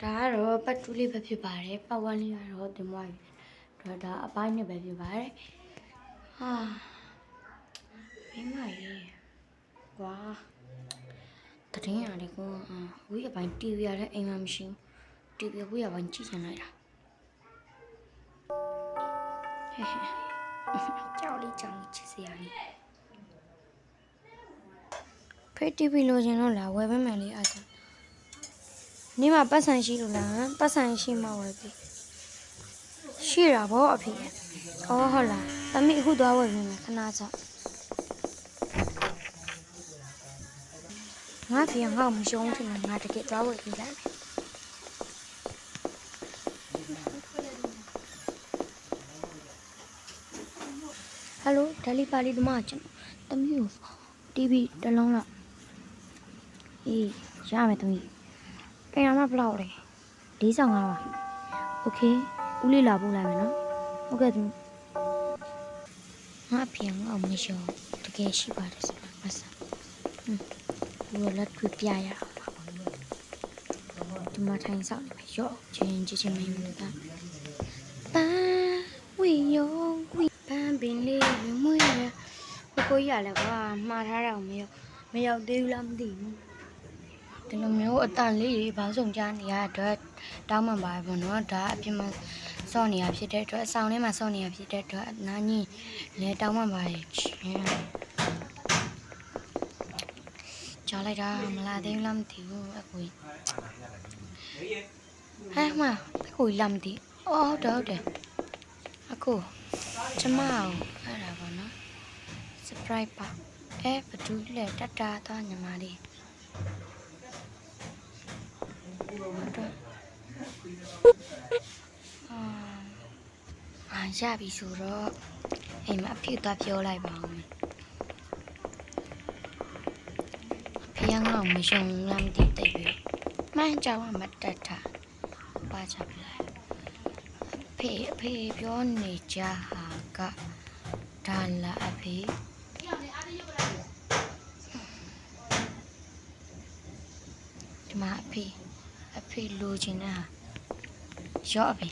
ဒါကတော့ပတ်တူးလေးပဲဖြစ်ပါတယ်ပတ်ဝန်းလေးကတော့တင်မွားပြီဒါအပိုင်းနဲ့ပဲဖြစ်ပါတယ်ဟာမိမရေကွာတရင်ရတယ်ကွာဝီးအပိုင်းတီဗီရတဲ့အိမ်မှာမရှိဘူးတီဗီဝီးအပိုင်းကြည့်ချင်လိုက်တာဟဲ့ကြောက်လေးချစ်စရာလေးဖေးတီဗီလိုချင်တော့လာဝယ်ပေးမယ်လေအားစနေမှာပတ်ဆိုင်ရှိလို့လားပတ်ဆိုင်ရှိမှဝယ်ပြီရှိတာဗောအဖေအော်ဟုတ်လားသမီးအခုသွားဝယ်ပြီမယ်ခဏစောင့်ငါဖေငါ့မရှုံးထင်ငါတကယ်သွားဝယ်ပြီလိုက်ဟယ်လိုဒယ်လီပါလီတမကျွန်တော်သမီးကို TV တစ်လုံးလောက်အေးရမယ်သမီးအိမ်ရမဘလောက်လဲ405ပါโอเคဦးလေးလာပို့လိုက်မယ်နော်ဟုတ်ကဲ့သမီးငါဖေငါ့မရှုံးတကယ်ရှိပါတယ်ဆိုတော့မဆန်လူလက်တွေ့ပြရအောင်ဒီမှာထိုင်ဆောင်နေမယ်ရော့ချင်းမင်းတို့ကပန်းဝီယုံဝီပန်းပင်လေးမွေးရကိုရလဲကွာမှားထားတော့မရောက်သေးဘူးလားမသိဘူးဒီလိုမျိုးအတန်လေးတွေဘာဆုံးကြနေရအတွက်တောင်းမှန်ပါပဲပေါ့နော်ဒါအပြင်မှာစောင့်နေရဖြစ်တဲ့အတွက်အဆောင်ထဲမှာစောင့်နေရဖြစ်တဲ့အတွက်နားကြီးလဲတောင်းမှန်ပါရဲ့ကြားလိုက်တာမလာသေးဘူးလားမသိဘူးအကိုဟဲ့မအကိုလာမသိအော်ဟုတ်တယ်အကိုကျမအောင်အဲ့ဒါပေါ့နော် surprise ပါဘဒူးလဲတတာသွားညီမလေးရပြီဆိုတော့အိမ်မှာအဖေသွားပြောလိုက်ပါဦးဖေကငါ့ကိုမယုံလားမသိတိတ်ပြီမှန်းကြောင်မတက်တာပါချပလိုက်အဖေပြောနေကြဟာကဒါလာအဖေဒီမှာအဖေလိုချင်တာရော့အဖေ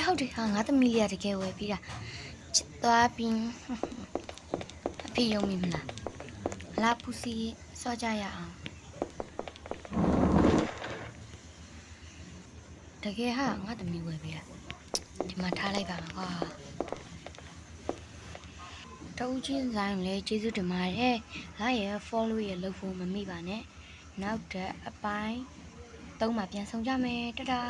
ဟုတ်တယ်ငါသမီးလေးကတကယ်ဝယ်ပြီးတာချစ်သွားပြီးအဖေယုံမိမလားလာပူစီစောကြရအောင်တကယ်ဟာငါသမီးဝယ်ပြီးတာဒီမှာထားလိုက်ပါကွာတူချင်းဆိုင်လေကျေးဇူးတင်ပါတယ်လိုက်ရ follow ရလုပ်ဖို့မမိပါနဲ့နောက်တဲ့အပိုင်း3မှာပြန်ဆောင်ကြမယ်တတာ